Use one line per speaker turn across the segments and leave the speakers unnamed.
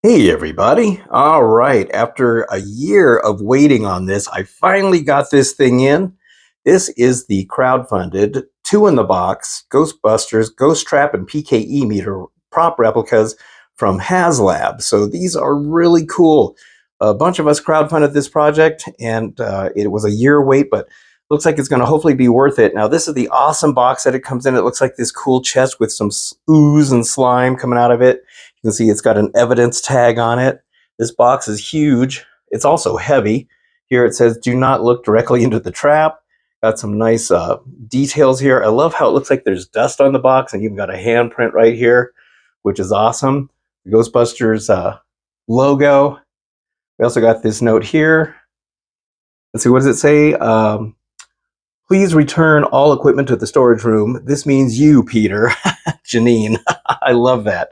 Hey everybody. All right, after a year of waiting on this, I finally got this thing in. This is the crowdfunded two in the box Ghostbusters Ghost Trap and PKE meter prop replicas from Haslab. So these are really cool. A bunch of us crowdfunded this project and it was a year wait, but looks like it's going to hopefully be worth it. Now this is the awesome box that it comes in. It looks like this cool chest with some ooze and slime coming out of it. You can see it's got an evidence tag on it. This box is huge. It's also heavy. Here it says, do not look directly into the trap. Got some nice details here. I love how it looks like there's dust on the box and you've got a handprint right here, which is awesome. The Ghostbusters logo. We also got this note here. Let's see, what does it say? Please return all equipment to the storage room. This means you, Peter. Janine. I love that.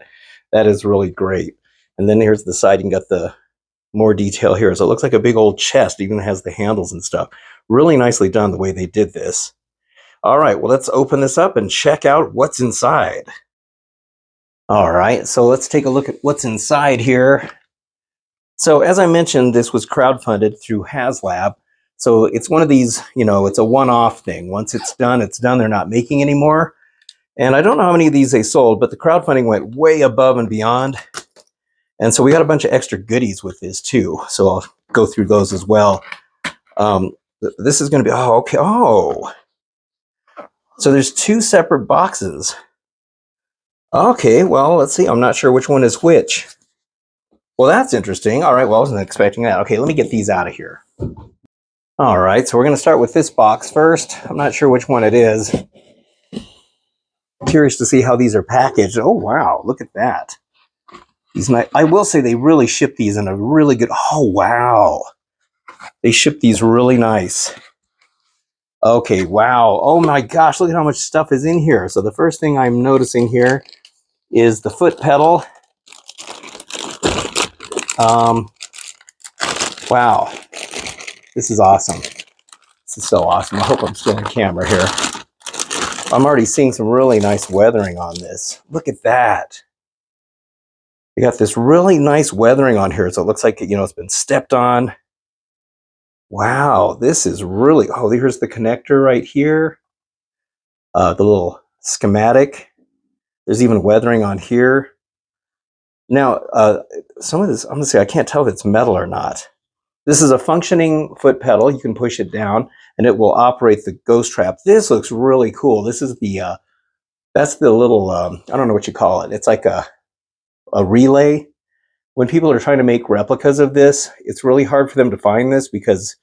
That is really great. And then here's the side. You got the more detail here. So it looks like a big old chest. It even has the handles and stuff. Really nicely done the way they did this. All right, well, let's open this up and check out what's inside. All right, so let's take a look at what's inside here. So as I mentioned, this was crowdfunded through Haslab. So it's one of these, it's a one-off thing. Once it's done, it's done. They're not making anymore. And I don't know how many of these they sold, but the crowdfunding went way above and beyond. And so we got a bunch of extra goodies with this too. So I'll go through those as well. This is going to be, oh, okay. Oh, so there's two separate boxes. Okay, well, let's see. I'm not sure which one is which. Well, that's interesting. All right, well, I wasn't expecting that. Okay, let me get these out of here. All right, so we're going to start with this box first. I'm not sure which one it is. Curious to see how these are packaged. Oh, wow, look at that. I will say they really ship these in a really good, oh, wow. They ship these really nice. Okay, wow. Oh my gosh, look at how much stuff is in here. So the first thing I'm noticing here is the foot pedal. Wow, this is awesome. This is so awesome. I hope I'm still on camera here. I'm already seeing some really nice weathering on this. Look at that. We got this really nice weathering on here, so it looks like, it's been stepped on. Wow, this is really, oh, here's the connector right here. The little schematic. There's even weathering on here. Now, some of this, I'm gonna say, I can't tell if it's metal or not. This is a functioning foot pedal. You can push it down and it will operate the ghost trap. This looks really cool. This is the, that's the little, I don't know what you call it. It's like a relay. When people are trying to make replicas of this, it's really hard for them to find this because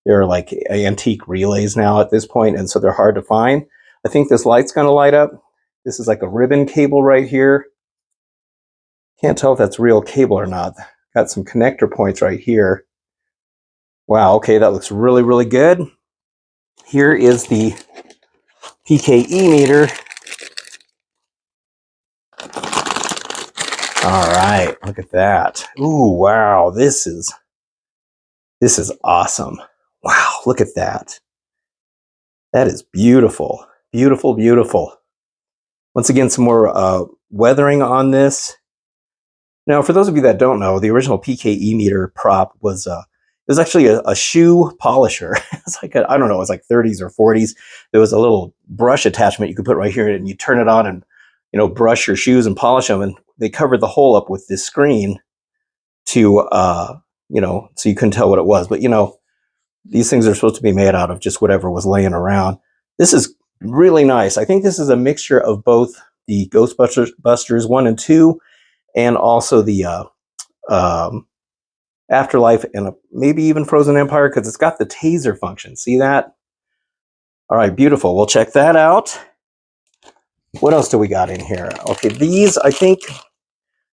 they're like antique relays now at this point, and so they're hard to find. I think this light's going to light up. This is like a ribbon cable right here. Can't tell if that's real cable or not. Got some connector points right here. Wow, okay, that looks really, really good. Here is the PKE meter. All right, look at that. Ooh, wow, this is awesome. Wow, look at that. That is beautiful, beautiful, beautiful. Once again, some more weathering on this. Now, for those of you that don't know, the original PKE meter prop was it was actually a shoe polisher. It's like I don't know, it was like 30s or 40s. There was a little brush attachment you could put right here, and you turn it on and brush your shoes and polish them. And they covered the hole up with this screen to so you couldn't tell what it was. But these things are supposed to be made out of just whatever was laying around. This is really nice. I think this is a mixture of both the Ghostbusters 1 and 2 and also the Afterlife and maybe even Frozen Empire, because it's got the taser function. See that? All right, beautiful. We'll check that out. What else do we got in here? Okay, these, I think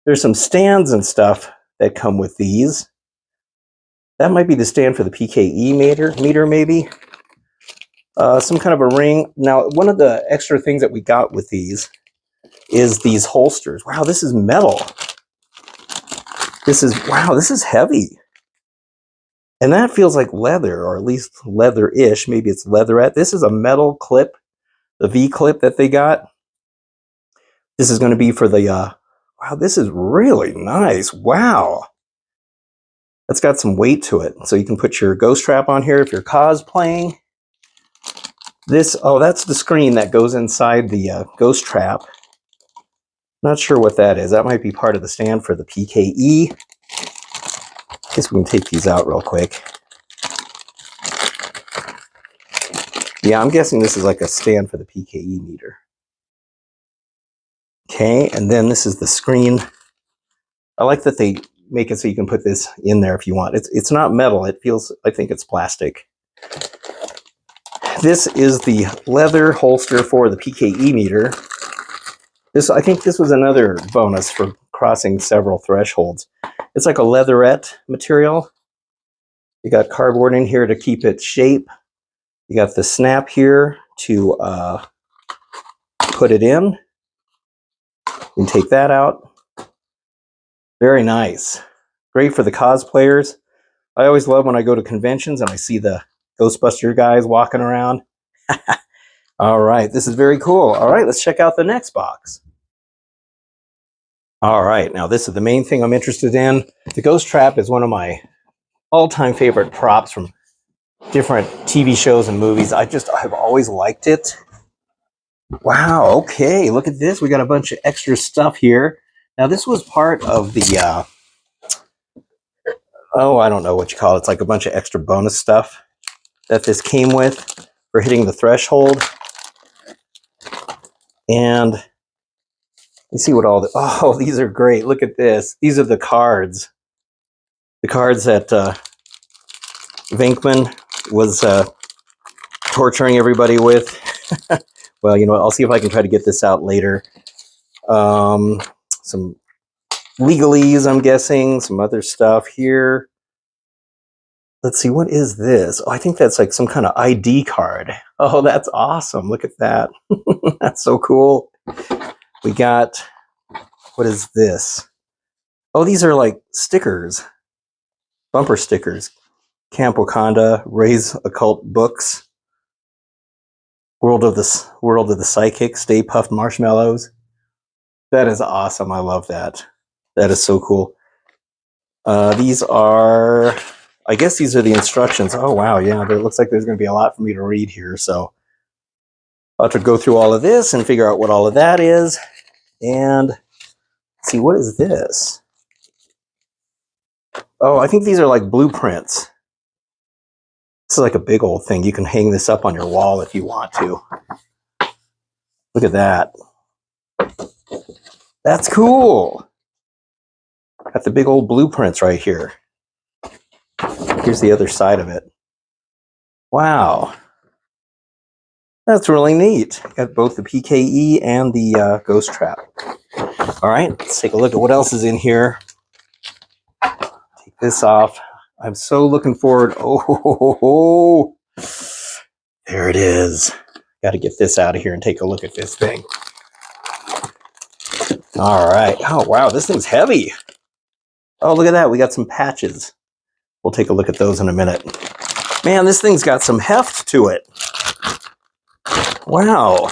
there's some stands and stuff that come with these. That might be the stand for the PKE meter maybe. Some kind of a ring. Now, one of the extra things that we got with these is these holsters. Wow, this is metal. This is heavy. And that feels like leather, or at least leather-ish. Maybe it's leatherette. This is a metal clip, the V-clip that they got. This is going to be for the, Wow, this is really nice. Wow. That's got some weight to it. So you can put your ghost trap on here if you're cosplaying. This, oh, that's the screen that goes inside the ghost trap. Not sure what that is. That might be part of the stand for the PKE. I guess we can take these out real quick. Yeah, I'm guessing this is like a stand for the PKE meter. Okay, and then this is the screen. I like that they make it so you can put this in there if you want. It's not metal. It feels, I think it's plastic. This is the leather holster for the PKE meter. I think this was another bonus for crossing several thresholds. It's like a leatherette material. You got cardboard in here to keep its shape. You got the snap here to put it in. You can take that out. Very nice. Great for the cosplayers. I always love when I go to conventions and I see the Ghostbuster guys walking around. All right, this is very cool. All right, let's check out the next box. All right, now this is the main thing I'm interested in. The ghost trap is one of my all-time favorite props from different TV shows and movies. I've always liked it. Wow, okay, look at this. We got a bunch of extra stuff here. Now this was part of the, oh, I don't know what you call it. It's like a bunch of extra bonus stuff that this came with for hitting the threshold. And you see what all the, oh, these are great. Look at this. These are the cards. The cards that Venkman was torturing everybody with. Well, you know, I'll see if I can try to get this out later. Some legalese, I'm guessing. Some other stuff here. Let's see, what is this? Oh, I think that's like some kind of ID card. Oh, that's awesome. Look at that. That's so cool. We got, what is this? Oh, these are like stickers. Bumper stickers. Camp Wakanda, Ray's Occult Books, World of the Psychic, Stay Puft Marshmallows. That is awesome. I love that. That is so cool. These are, I guess these are the instructions. Oh, wow. Yeah, it looks like there's going to be a lot for me to read here. So I'll have to go through all of this and figure out what all of that is. And see, what is this? Oh, I think these are like blueprints. This is like a big old thing. You can hang this up on your wall if you want to. Look at that. That's cool. Got the big old blueprints right here. Here's the other side of it. Wow. That's really neat. Got both the PKE and the ghost trap. All right, let's take a look at what else is in here. Take this off. I'm so looking forward. Oh, there it is. Got to get this out of here and take a look at this thing. All right. Oh, wow, this thing's heavy. Oh, look at that. We got some patches. We'll take a look at those in a minute. Man, this thing's got some heft to it. Wow.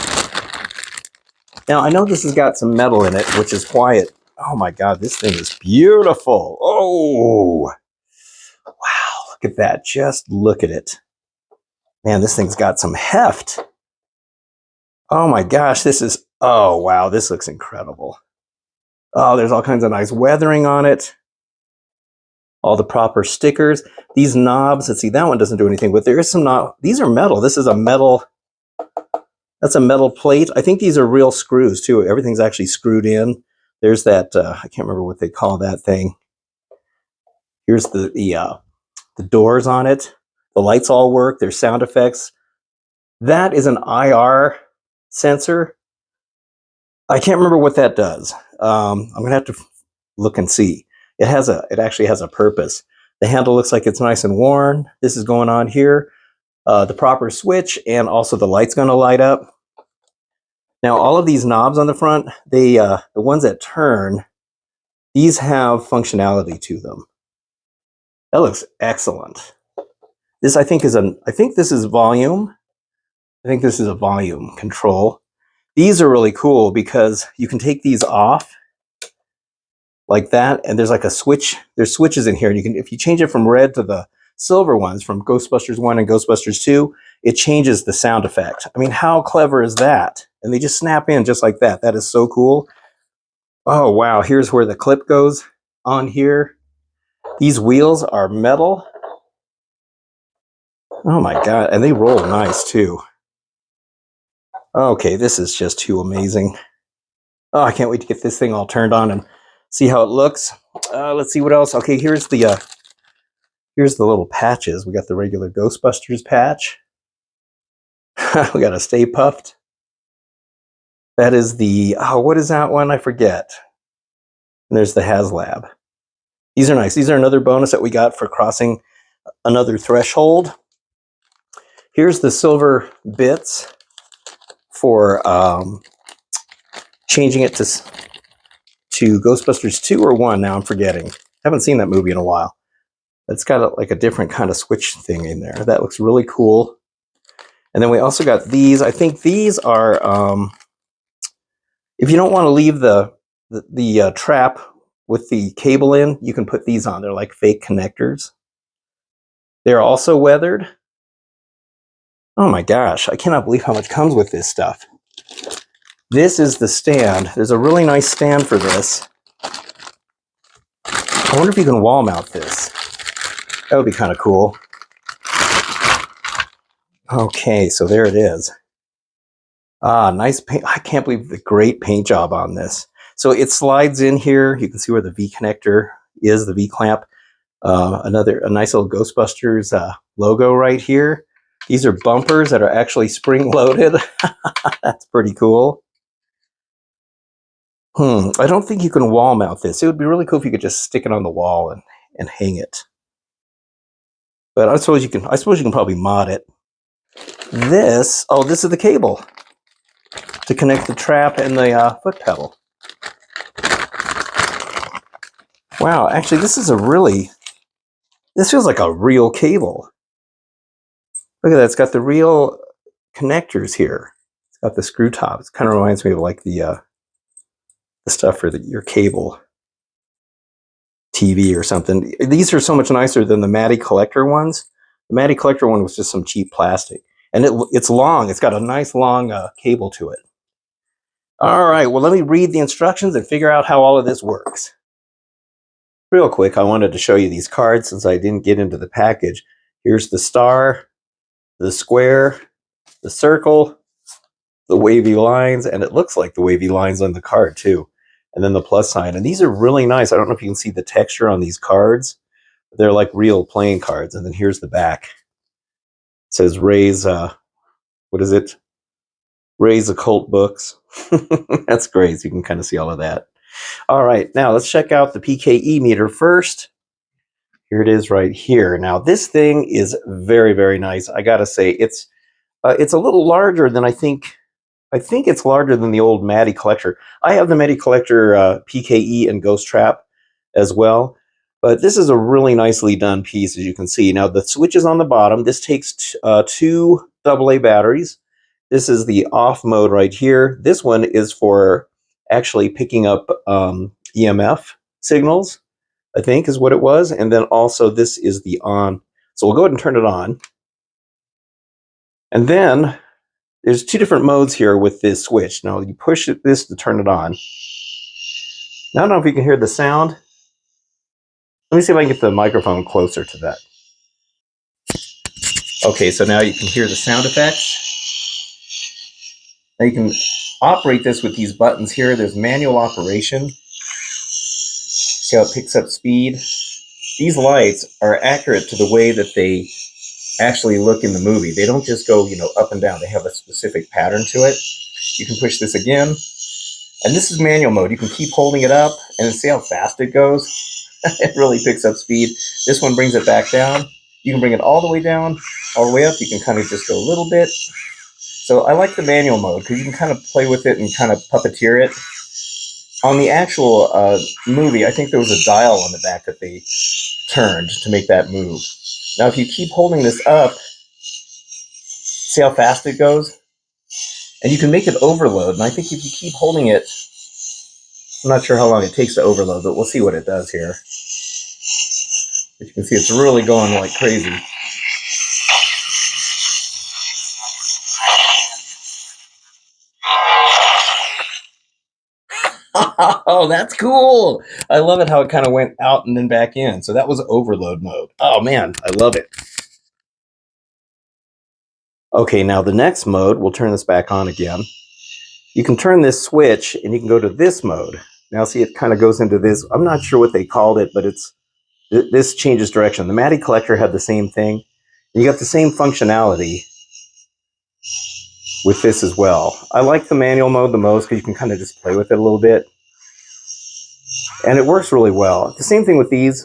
Now, I know this has got some metal in it, which is why it... Oh, my God, this thing is beautiful. Oh, wow, look at that. Just look at it. Man, this thing's got some heft. Oh, my gosh, this is... Oh, wow, this looks incredible. Oh, there's all kinds of nice weathering on it. All the proper stickers. These knobs, let's see, that one doesn't do anything, but there is some knob. These are metal. This is a metal... That's a metal plate. I think these are real screws, too. Everything's actually screwed in. There's that, I can't remember what they call that thing. Here's the doors on it. The lights all work. There's sound effects. That is an IR sensor. I can't remember what that does. I'm going to have to look and see. It actually has a purpose. The handle looks like it's nice and worn. This is going on here. The proper switch, and also the light's going to light up. Now, all of these knobs on the front, the ones that turn, these have functionality to them. That looks excellent. This, I think this is volume. I think this is a volume control. These are really cool because you can take these off like that, and there's like a switch. There's switches in here, and you can, if you change it from red to the silver ones from Ghostbusters 1 and Ghostbusters 2, it changes the sound effect. I mean, how clever is that? And they just snap in just like that. That is so cool. Oh, wow. Here's where the clip goes on here. These wheels are metal. Oh my God. And they roll nice too. Okay, this is just too amazing. Oh, I can't wait to get this thing all turned on and see how it looks. Let's see what else. Okay, here's the little patches. We got the regular Ghostbusters patch. We got a Stay Puffed. That is the, oh, what is that one? I forget. And there's the Haslab. These are nice. These are another bonus that we got for crossing another threshold. Here's the silver bits for changing it to Ghostbusters 2 or 1. Now I'm forgetting. Haven't seen that movie in a while. It's got like a different kind of switch thing in there. That looks really cool. And then we also got these. I think these are, if you don't want to leave the trap with the cable in, you can put these on. They're like fake connectors. They're also weathered. Oh my gosh, I cannot believe how much comes with this stuff. This is the stand. There's a really nice stand for this. I wonder if you can wall mount this. That would be kind of cool. Okay, so there it is. Ah, nice paint. I can't believe the great paint job on this. So it slides in here. You can see where the V connector is, the V clamp. A nice little Ghostbusters logo right here. These are bumpers that are actually spring-loaded. That's pretty cool. I don't think you can wall mount this. It would be really cool if you could just stick it on the wall and hang it. But I suppose you can probably mod it. This is the cable to connect the trap and the foot pedal. Wow, actually this feels like a real cable. Look at that, it's got the real connectors here. It's got the screw top. It kind of reminds me of like the stuff for your cable TV or something. These are so much nicer than the Matty Collector ones. The Matty Collector one was just some cheap plastic. And it's long. It's got a nice long cable to it. All right, well, let me read the instructions and figure out how all of this works. Real quick, I wanted to show you these cards since I didn't get into the package. Here's the star, the square, the circle, the wavy lines, and it looks like the wavy lines on the card too. And then the plus sign. And these are really nice. I don't know if you can see the texture on these cards. They're like real playing cards. And then here's the back. It says raise, what is it? Raise Occult Books. That's great. So you can kind of see all of that. All right, now let's check out the PKE meter first. Here it is right here. Now this thing is very, very nice. I gotta say, it's a little larger than I think it's larger than the old Matty Collector. I have the Matty Collector PKE and Ghost Trap as well. But this is a really nicely done piece, as you can see. Now the switch is on the bottom. This takes 2 AA batteries. This is the off mode right here. This one is for actually picking up EMF signals, I think is what it was. And then also this is the on. So we'll go ahead and turn it on. And then there's 2 different modes here with this switch. Now you push this to turn it on. Now, I don't know if you can hear the sound. Let me see if I can get the microphone closer to that. Okay, so now you can hear the sound effects. Now you can operate this with these buttons here. There's manual operation. See how it picks up speed? These lights are accurate to the way that they actually look in the movie. They don't just go, up and down. They have a specific pattern to it. You can push this again. And this is manual mode. You can keep holding it up and see how fast it goes. It really picks up speed. This one brings it back down. You can bring it all the way down, all the way up. You can kind of just go a little bit. So I like the manual mode because you can kind of play with it and kind of puppeteer it. On the actual movie, I think there was a dial on the back that they turned to make that move. Now, if you keep holding this up, see how fast it goes? And you can make it overload. And I think if you keep holding it I'm not sure how long it takes to overload, but we'll see what it does here. As you can see, it's really going like crazy. Oh, that's cool. I love it how it kind of went out and then back in. So that was overload mode. Oh man, I love it. Okay, now the next mode, we'll turn this back on again. You can turn this switch and you can go to this mode. Now see, it kind of goes into this. I'm not sure what they called it, but this changes direction. The Matty Collector had the same thing. You got the same functionality with this as well. I like the manual mode the most because you can kind of just play with it a little bit. And it works really well. The same thing with these.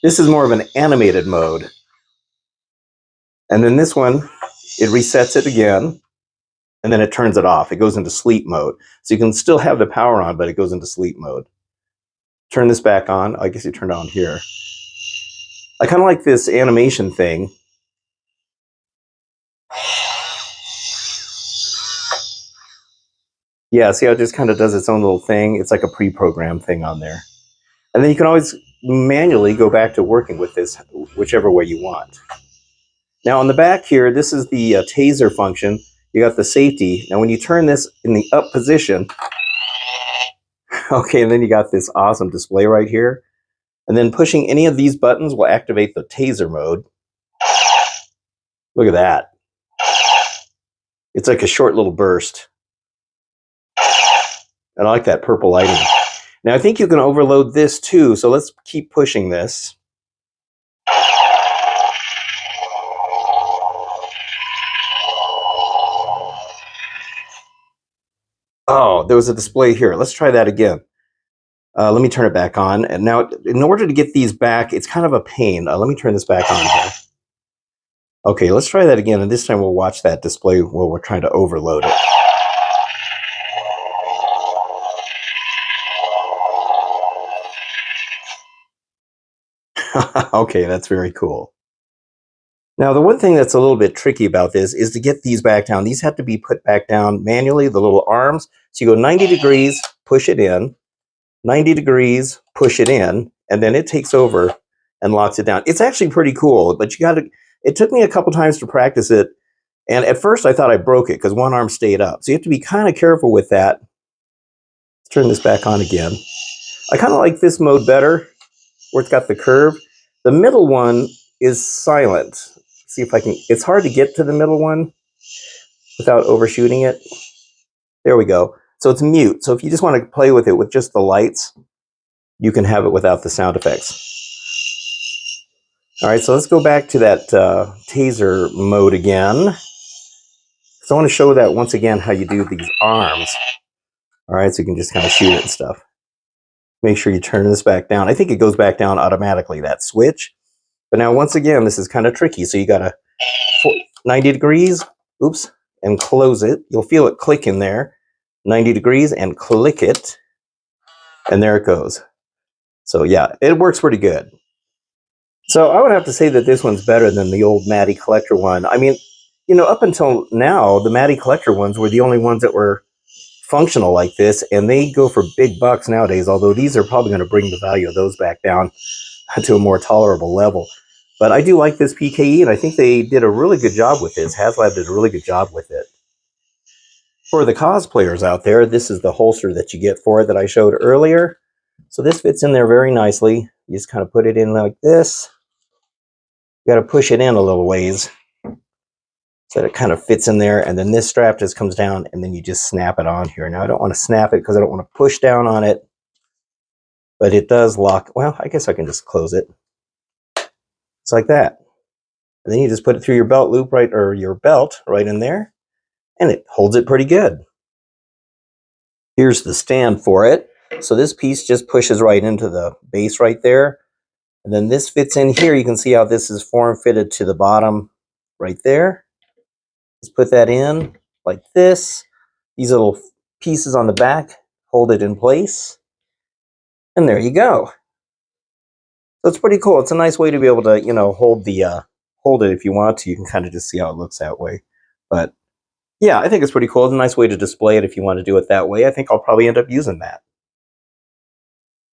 This is more of an animated mode. And then this one, it resets it again, and then it turns it off. It goes into sleep mode. So you can still have the power on, but it goes into sleep mode. Turn this back on. I guess you turned it on here. I kind of like this animation thing. Yeah, see how it just kind of does its own little thing? It's like a pre-programmed thing on there. And then you can always manually go back to working with this whichever way you want. Now on the back here, this is the taser function. You got the safety. Now when you turn this in the up position, okay, and then you got this awesome display right here. And then pushing any of these buttons will activate the taser mode. Look at that. It's like a short little burst. And I like that purple lighting. Now I think you can overload this too, so let's keep pushing this. Oh, there was a display here. Let's try that again. Let me turn it back on. And now, in order to get these back, it's kind of a pain. Let me turn this back on here. Okay, let's try that again, and this time we'll watch that display while we're trying to overload it. Okay, that's very cool. Now, the one thing that's a little bit tricky about this is to get these back down. These have to be put back down manually, the little arms. So you go 90 degrees, push it in, 90 degrees, push it in, and then it takes over and locks it down. It's actually pretty cool, but it took me a couple times to practice it. And at first I thought I broke it because one arm stayed up. So you have to be kind of careful with that. Let's turn this back on again. I kind of like this mode better, where it's got the curve. The middle one is silent. See if I can, it's hard to get to the middle one without overshooting it. There we go. So it's mute. So if you just want to play with it with just the lights, you can have it without the sound effects. All right, so let's go back to that taser mode again. So I want to show that once again how you do these arms. All right, so you can just kind of shoot it and stuff. Make sure you turn this back down. I think it goes back down automatically, that switch. But now once again, this is kind of tricky. So you got to 90 degrees, oops, and close it. You'll feel it click in there. 90 degrees and click it. And there it goes. So yeah, it works pretty good. So I would have to say that this one's better than the old Matty Collector one. I mean, you know, up until now, the Matty Collector ones were the only ones that were functional like this, and they go for big bucks nowadays, although these are probably going to bring the value of those back down to a more tolerable level. But I do like this PKE, and I think they did a really good job with this. Haslab did a really good job with it. For the cosplayers out there, this is the holster that you get for it that I showed earlier. So this fits in there very nicely. You just kind of put it in like this. You got to push it in a little ways so that it kind of fits in there, and then this strap just comes down, and then you just snap it on here. Now I don't want to snap it because I don't want to push down on it, but it does lock. Well, I guess I can just close it. It's like that. And then you just put it through your belt loop or your belt right in there, and it holds it pretty good. Here's the stand for it. So this piece just pushes right into the base right there. And then this fits in here. You can see how this is form fitted to the bottom right there. Just put that in like this. These little pieces on the back hold it in place. And there you go. So it's pretty cool. It's a nice way to be able to, you know, hold it if you want to. You can kind of just see how it looks that way. But Yeah, I think it's pretty cool. It's a nice way to display it if you want to do it that way. I think I'll probably end up using that.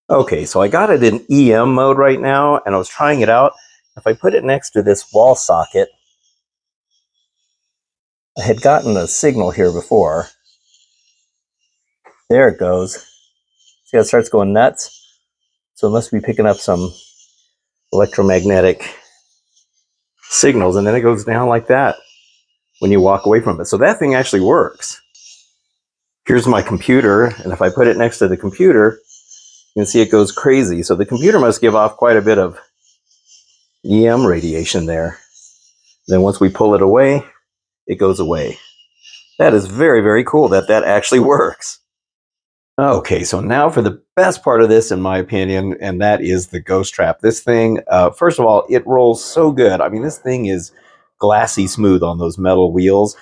Okay, so I got it in EM mode right now, and I was trying it out. If I put it next to this wall socket, I had gotten a signal here before. There it goes. See how it starts going nuts? So it must be picking up some electromagnetic signals, and then it goes down like that when you walk away from it. So that thing actually works. Here's my computer, and if I put it next to the computer, you can see it goes crazy. So the computer must give off quite a bit of EM radiation there. Then once we pull it away, it goes away. That is very, very cool that that actually works. Okay, so now for the best part of this, in my opinion, and that is the ghost trap. This thing, first of all, it rolls so good. I mean, this thing is glassy smooth on those metal wheels.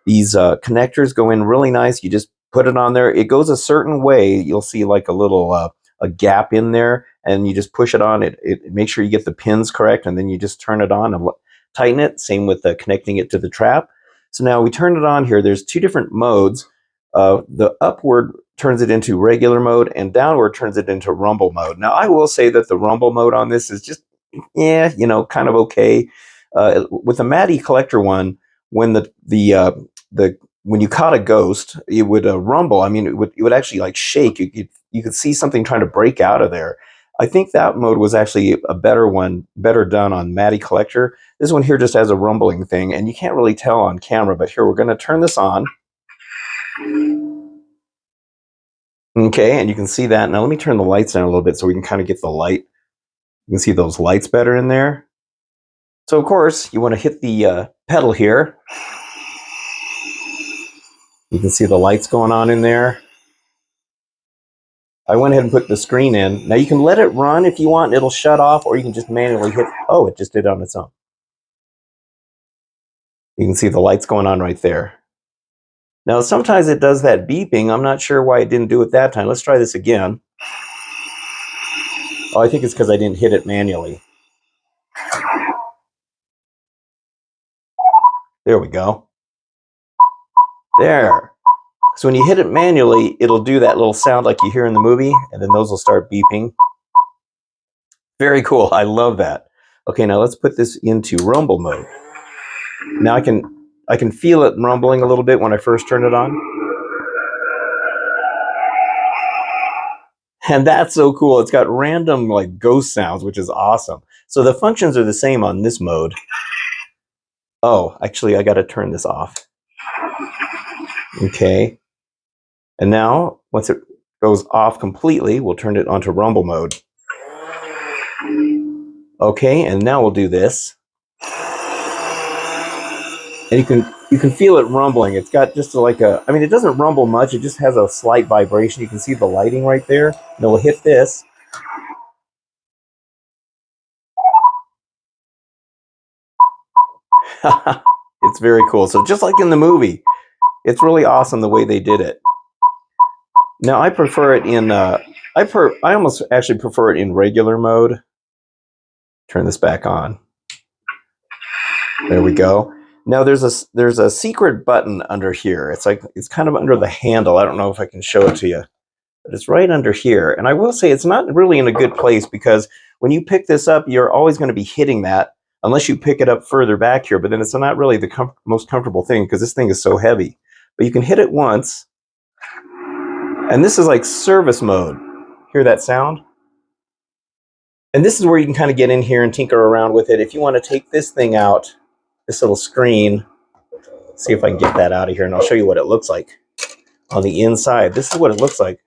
These connectors go in really nice. You just put it on there. It goes a certain way. You'll see like a little a gap in there, and you just push it on. It make sure you get the pins correct, and then you just turn it on and tighten it. Same with connecting it to the trap. So now we turn it on here. There's two different modes. The upward turns it into regular mode, and downward turns it into rumble mode. Now, I will say that the rumble mode on this is just, yeah, you know, kind of okay. With the Matty Collector one, when the when you caught a ghost, it would rumble. I mean, it would actually like shake. You could see something trying to break out of there. I think that mode was actually a better one, better done on Matty Collector. This one here just has a rumbling thing, and you can't really tell on camera. But here, we're going to turn this on. Okay, and you can see that. Now let me turn the lights down a little bit so we can kind of get the light. You can see those lights better in there. So of course, you want to hit the pedal here. You can see the lights going on in there. I went ahead and put the screen in. Now you can let it run if you want, and it'll shut off, or you can just manually hit. Oh, it just did it on its own. You can see the lights going on right there. Now sometimes it does that beeping. I'm not sure why it didn't do it that time. Let's try this again. Oh, I think it's because I didn't hit it manually. There we go. There. So when you hit it manually, it'll do that little sound like you hear in the movie, and then those will start beeping. Very cool. I love that. Okay, now let's put this into rumble mode. Now I can feel it rumbling a little bit when I first turn it on. And that's so cool. It's got random like ghost sounds, which is awesome. So the functions are the same on this mode. Oh, actually I got to turn this off. Okay. And now once it goes off completely, we'll turn it onto rumble mode. Okay, and now we'll do this. And you can feel it rumbling. It's got just like I mean, it doesn't rumble much. It just has a slight vibration. You can see the lighting right there. And we'll hit this. It's very cool. So just like in the movie, it's really awesome the way they did it. Now I prefer it in I almost actually prefer it in regular mode. Turn this back on. There we go. Now there's a secret button under here. It's kind of under the handle. I don't know if I can show it to you, but it's right under here. And I will say it's not really in a good place because when you pick this up, you're always going to be hitting that unless you pick it up further back here. But then it's not really the most comfortable thing because this thing is so heavy. But you can hit it once, and this is like service mode. Hear that sound? And this is where you can kind of get in here and tinker around with it. If you want to take this thing out, this little screen, see if I can get that out of here, and I'll show you what it looks like on the inside. This is what it looks like.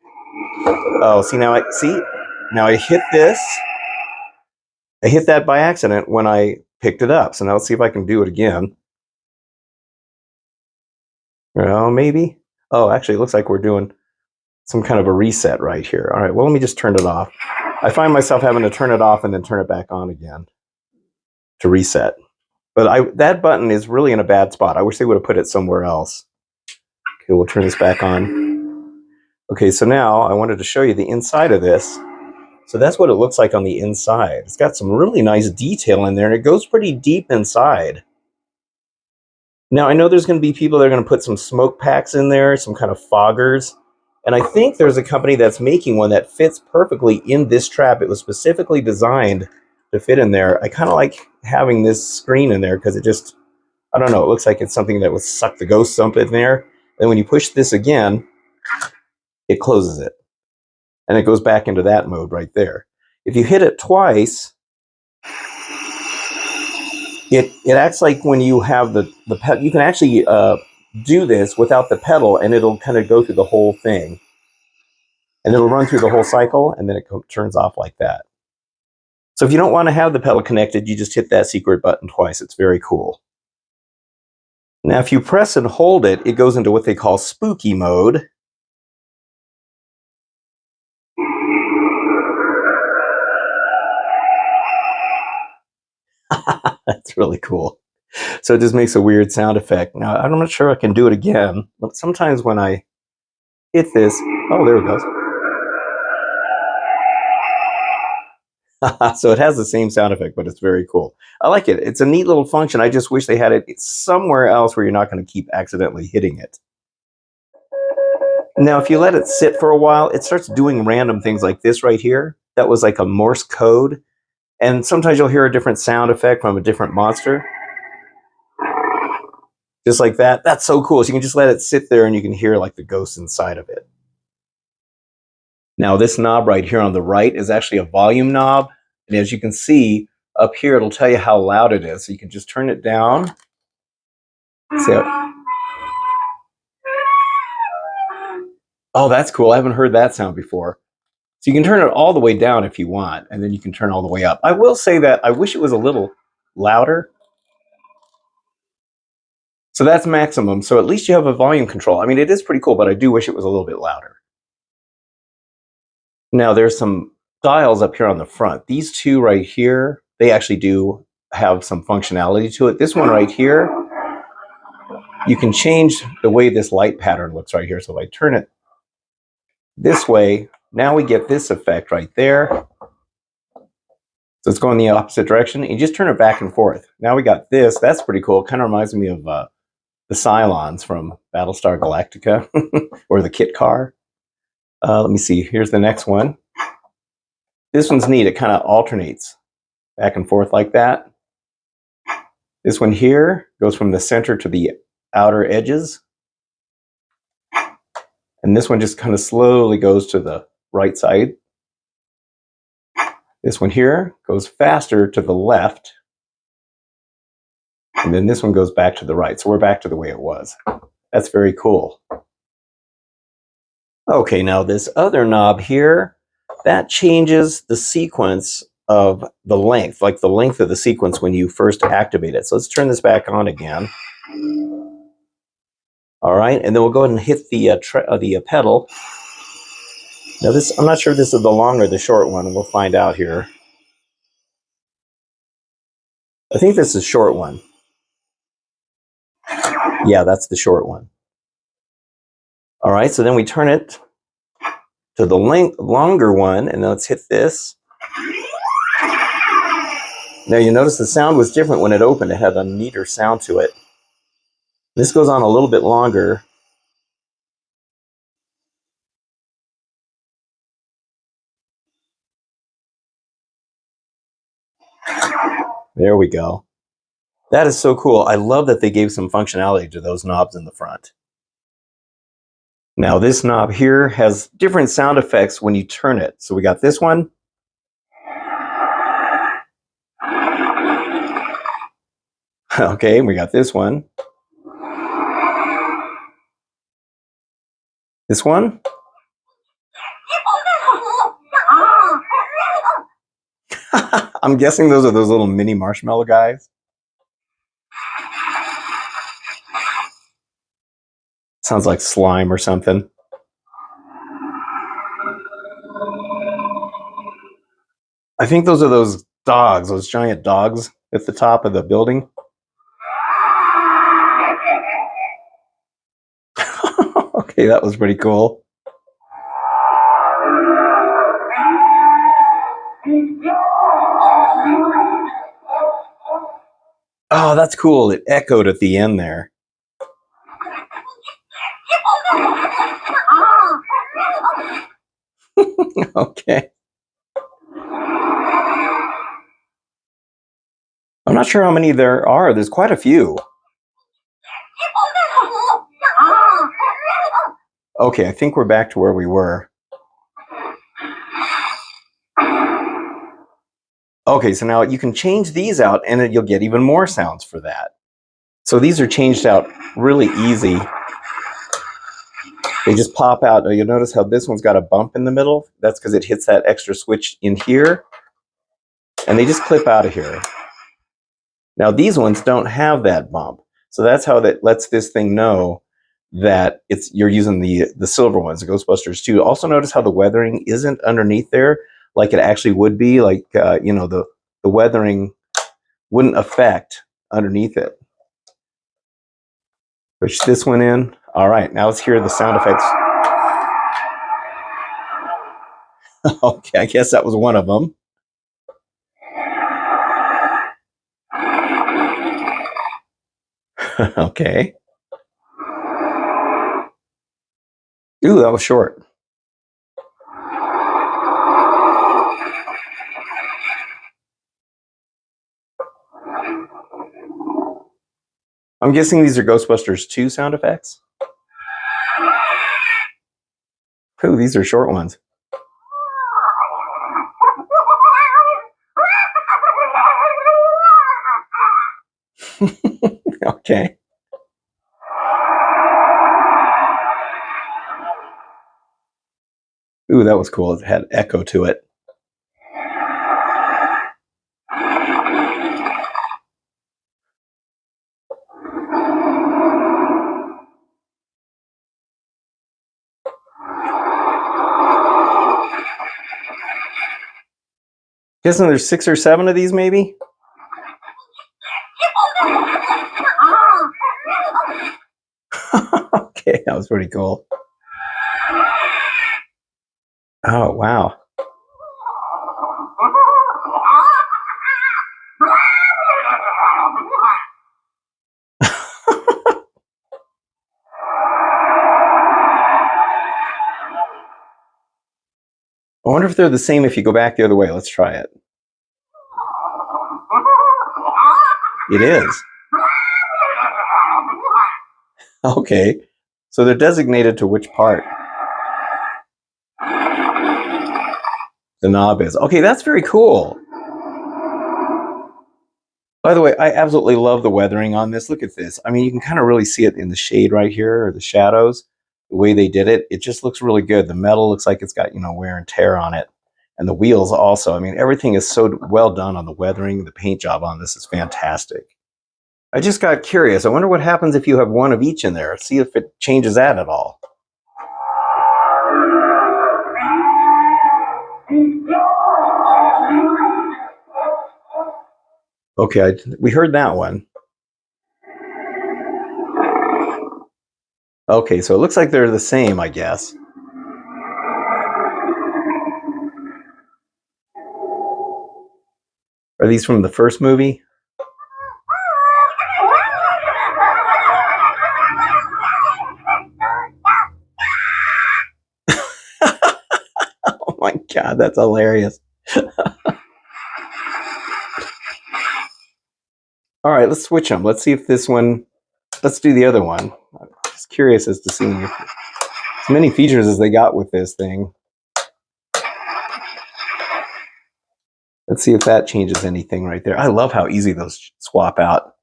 Oh, see now I hit this. I hit that by accident when I picked it up. So now let's see if I can do it again. Well, maybe. Oh, actually, it looks like we're doing some kind of a reset right here. All right, well, let me just turn it off. I find myself having to turn it off and then turn it back on again to reset. But that button is really in a bad spot. I wish they would have put it somewhere else. Okay, we'll turn this back on. Okay, so now I wanted to show you the inside of this. So that's what it looks like on the inside. It's got some really nice detail in there, and it goes pretty deep inside. Now, I know there's going to be people that are going to put some smoke packs in there, some kind of foggers. And I think there's a company that's making one that fits perfectly in this trap. It was specifically designed to fit in there. I kind of like having this screen in there because it just, I don't know, it looks like it's something that would suck the ghosts up in there. And when you push this again, it closes it. And it goes back into that mode right there. If you hit it twice, it acts like when you have the pedal. You can actually do this without the pedal, and it'll kind of go through the whole thing. And it'll run through the whole cycle, and then it turns off like that. So if you don't want to have the pedal connected, you just hit that secret button twice. It's very cool. Now, if you press and hold it, it goes into what they call spooky mode. That's really cool. So it just makes a weird sound effect. Now, I'm not sure I can do it again, but sometimes when I hit this, oh, there it goes. So it has the same sound effect, but it's very cool. I like it. It's a neat little function. I just wish they had it somewhere else where you're not going to keep accidentally hitting it. Now, if you let it sit for a while, it starts doing random things like this right here. That was like a Morse code. And sometimes you'll hear a different sound effect from a different monster. Just like that. That's so cool. So you can just let it sit there and you can hear like the ghosts inside of it. Now, this knob right here on the right is actually a volume knob. And as you can see up here, it'll tell you how loud it is. So you can just turn it down. Oh, that's cool. I haven't heard that sound before. So you can turn it all the way down if you want, and then you can turn all the way up. I will say that I wish it was a little louder. So that's maximum. So at least you have a volume control. I mean, it is pretty cool, but I do wish it was a little bit louder. Now, there's some dials up here on the front. These two right here, they actually do have some functionality to it. This one right here, you can change the way this light pattern looks right here. So if I turn it this way, now we get this effect right there. So it's going the opposite direction. And you just turn it back and forth. Now we got this. That's pretty cool. It kind of reminds me of the Cylons from Battlestar Galactica or the Kit Car. Let me see. Here's the next one. This one's neat. It kind of alternates back and forth like that. This one here goes from the center to the outer edges. And this one just kind of slowly goes to the right side. This one here goes faster to the left. And then this one goes back to the right. So we're back to the way it was. That's very cool. Okay, now this other knob here, that changes the sequence of the length, like the length of the sequence when you first activate it. So let's turn this back on again. All right, and then we'll go ahead and hit the pedal. Now this, I'm not sure if this is the long or the short one. We'll find out here. I think this is the short one. Yeah, that's the short one. All right, so then we turn it to the longer one, and then let's hit this. Now you notice the sound was different when it opened. It had a neater sound to it. This goes on a little bit longer. There we go. That is so cool. I love that they gave some functionality to those knobs in the front. Now this knob here has different sound effects when you turn it. So we got this one. Okay, we got this one. This one. I'm guessing those are those little mini marshmallow guys. Sounds like slime or something. I think those are those dogs, those giant dogs at the top of the building. Okay, that was pretty cool. Oh, that's cool. It echoed at the end there. Okay. I'm not sure how many there are. There's quite a few. Okay, I think we're back to where we were. Okay, so now you can change these out and then you'll get even more sounds for that. So these are changed out really easy. They just pop out. Now you'll notice how this one's got a bump in the middle. That's because it hits that extra switch in here. And they just clip out of here. Now these ones don't have that bump. So that's how that lets this thing know that you're using the silver ones, the Ghostbusters 2. Also notice how the weathering isn't underneath there like it actually would be. Like, the weathering wouldn't affect underneath it. Push this one in. All right, now let's hear the sound effects. Okay, I guess that was one of them. Okay. Ooh, that was short. I'm guessing these are Ghostbusters 2 sound effects. Ooh, these are short ones. Okay. Ooh, that was cool. It had echo to it. Guessing there's 6 or 7 of these, maybe? Okay, that was pretty cool. Oh, wow. I wonder if they're the same if you go back the other way. Let's try it. It is. Okay. So they're designated to which part the knob is. Okay, that's very cool. By the way, I absolutely love the weathering on this. Look at this. I mean, you can kind of really see it in the shade right here, or the shadows. The way they did it, it just looks really good. The metal looks like it's got, wear and tear on it. And the wheels also. I mean, everything is so well done on the weathering. The paint job on this is fantastic. I just got curious. I wonder what happens if you have one of each in there. See if it changes that at all. Okay, we heard that one. Okay, so it looks like they're the same, I guess. Are these from the first movie? Oh my God, that's hilarious. All right, let's switch them. Let's see if this one, let's do the other one. I'm just curious as to see as many features as they got with this thing. Let's see if that changes anything right there. I love how easy those swap out.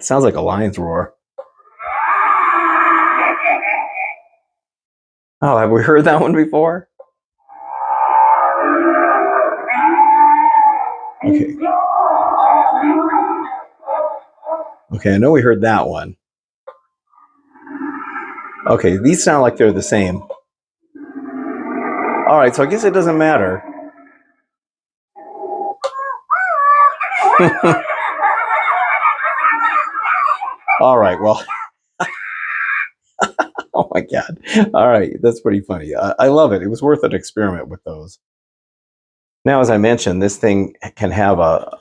Sounds like a lion's roar. Oh, have we heard that one before? Okay. Okay, I know we heard that one. Okay, these sound like they're the same. All right, so I guess it doesn't matter. All right, well. Oh my God. All right, that's pretty funny. I love it. It was worth an experiment with those. Now, as I mentioned, this thing can have a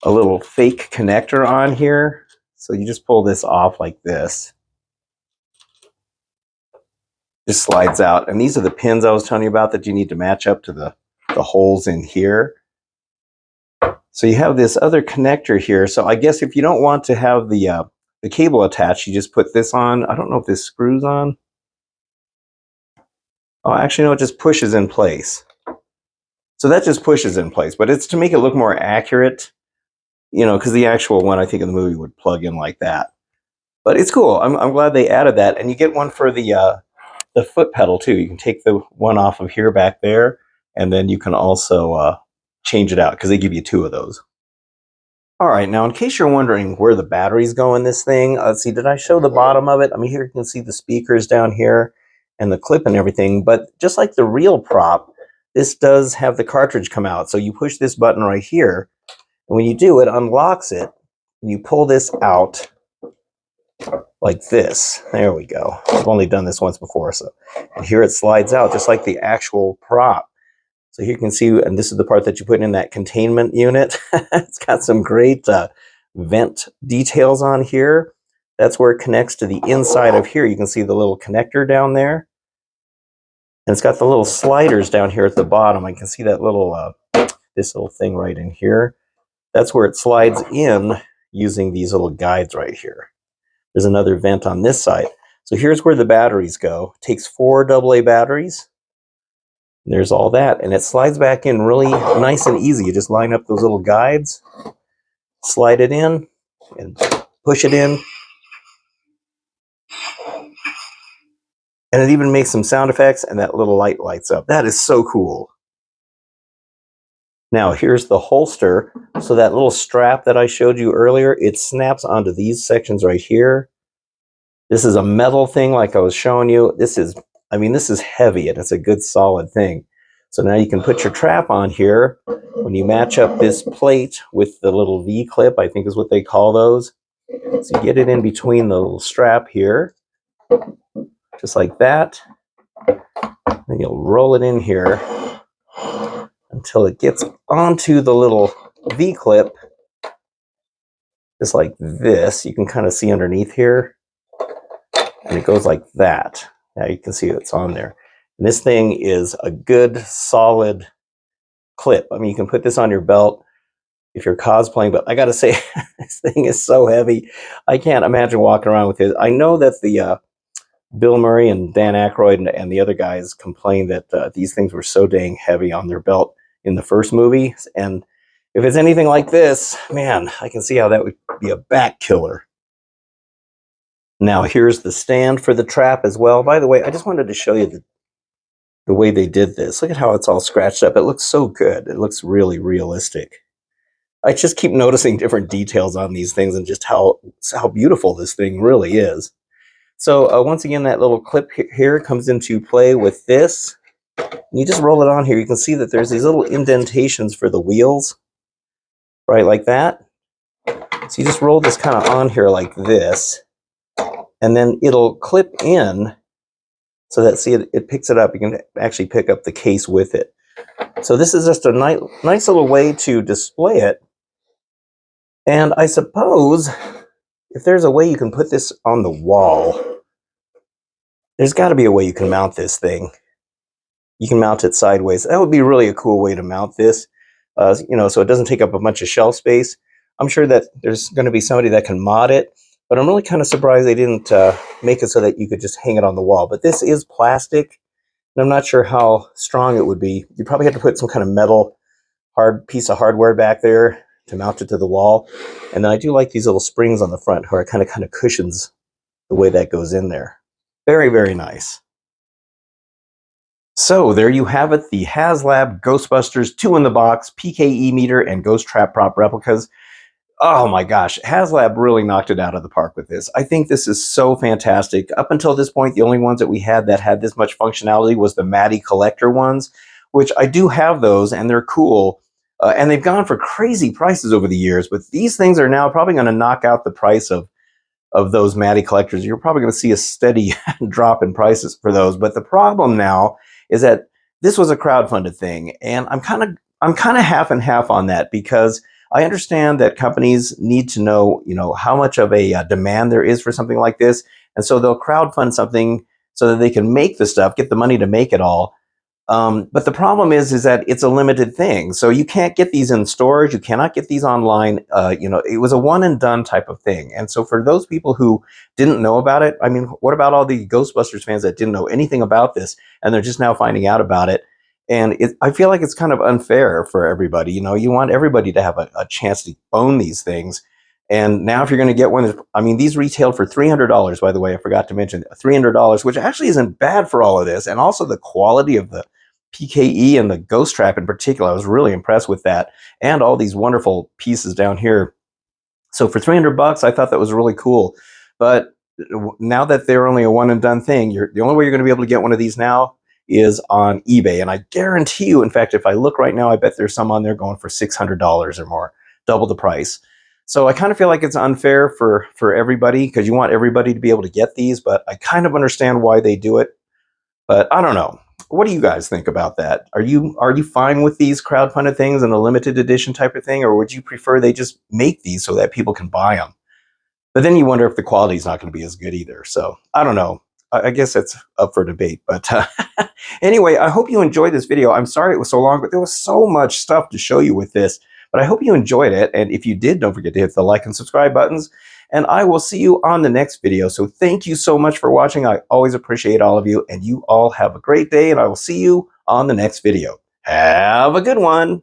little fake connector on here. So you just pull this off like this. just slides out. And these are the pins I was telling you about that you need to match up to the holes in here. So you have this other connector here. So I guess if you don't want to have the cable attached, you just put this on. I don't know if this screws on. Oh, actually, no, it just pushes in place. So that just pushes in place, but it's to make it look more accurate, you know, because the actual one I think in the movie would plug in like that. But it's cool. I'm glad they added that, and you get one for the foot pedal too. You can take the one off of here back there, and then you can also change it out because they give you 2 of those. All right, now in case you're wondering where the batteries go in this thing, let's see, did I show the bottom of it? I mean, here you can see the speakers down here and the clip and everything, but just like the real prop, this does have the cartridge come out. So you push this button right here, and when you do, it unlocks it, and you pull this out like this. There we go. I've only done this once before, so and here it slides out just like the actual prop. So here you can see, and this is the part that you put in that containment unit. It's got some great vent details on here. That's where it connects to the inside of here. You can see the little connector down there. And it's got the little sliders down here at the bottom. I can see that little, this little thing right in here. That's where it slides in using these little guides right here. There's another vent on this side. So here's where the batteries go. It takes 4 AA batteries. There's all that, and it slides back in really nice and easy. You just line up those little guides, slide it in, and push it in. And it even makes some sound effects, and that little light lights up. That is so cool. Now, here's the holster. So that little strap that I showed you earlier, it snaps onto these sections right here. This is a metal thing like I was showing you. This is heavy, and it's a good solid thing. So now you can put your trap on here. When you match up this plate with the little V-clip, I think is what they call those. So you get it in between the little strap here, just like that. Then you'll roll it in here until it gets onto the little V-clip, just like this. You can kind of see underneath here, and it goes like that. Now you can see it's on there. And this thing is a good, solid clip. I mean, you can put this on your belt if you're cosplaying, but I gotta say, this thing is so heavy. I can't imagine walking around with it. I know that the Bill Murray and Dan Aykroyd and the other guys complained that these things were so dang heavy on their belt in the first movie. And if it's anything like this, man, I can see how that would be a back killer. Now, here's the stand for the trap as well. By the way, I just wanted to show you the way they did this. Look at how it's all scratched up. It looks so good. It looks really realistic. I just keep noticing different details on these things and just how beautiful this thing really is. So once again, that little clip here comes into play with this. You just roll it on here. You can see that there's these little indentations for the wheels, right, like that. So you just roll this kind of on here like this, and then it'll clip in so that, see, it picks it up. You can actually pick up the case with it. So this is just a nice little way to display it. And I suppose if there's a way you can put this on the wall, there's got to be a way you can mount this thing. You can mount it sideways. That would be really a cool way to mount this, you know, so it doesn't take up a bunch of shelf space. I'm sure that there's going to be somebody that can mod it, but I'm really kind of surprised they didn't make it so that you could just hang it on the wall. But this is plastic, and I'm not sure how strong it would be. You probably have to put some kind of metal hard piece of hardware back there to mount it to the wall. And then I do like these little springs on the front where it kind of cushions the way that goes in there. Very, very nice. So there you have it, the Haslab Ghostbusters 2-in-the-box PKE meter and ghost trap prop replicas. Oh my gosh, Haslab really knocked it out of the park with this. I think this is so fantastic. Up until this point, the only ones that we had that had this much functionality was the Matty collector ones, which I do have those, and they're cool. And they've gone for crazy prices over the years, but these things are now probably going to knock out the price of those Matty collectors. You're probably going to see a steady drop in prices for those. But the problem now is that this was a crowdfunded thing, and I'm kind of half and half on that, because I understand that companies need to know, how much of a demand there is for something like this, and so they'll crowdfund something so that they can make the stuff, get the money to make it all. But the problem is that it's a limited thing. So you can't get these in stores. You cannot get these online. It was a one and done type of thing. And so for those people who didn't know about it, I mean, what about all the Ghostbusters fans that didn't know anything about this and they're just now finding out about it? And I feel like it's kind of unfair for everybody. You want everybody to have a chance to own these things. And now if you're going to get one, I mean, these retailed for $300, by the way, I forgot to mention $300, which actually isn't bad for all of this. And also the quality of the PKE and the Ghost Trap in particular, I was really impressed with that. And all these wonderful pieces down here. So for $300, I thought that was really cool. But now that they're only a one and done thing, the only way you're going to be able to get one of these now is on eBay. And I guarantee you, in fact, if I look right now, I bet there's some on there going for $600 or more, double the price. So I kind of feel like it's unfair for everybody, because you want everybody to be able to get these, but I kind of understand why they do it. But I don't know. What do you guys think about that? Are you fine with these crowdfunded things and the limited edition type of thing, or would you prefer they just make these so that people can buy them? But then you wonder if the quality is not going to be as good either. So I don't know. I guess that's up for debate. But anyway, I hope you enjoyed this video. I'm sorry it was so long, but there was so much stuff to show you with this. But I hope you enjoyed it. And if you did, don't forget to hit the like and subscribe buttons. And I will see you on the next video. So thank you so much for watching. I always appreciate all of you. And you all have a great day. And I will see you on the next video. Have a good one.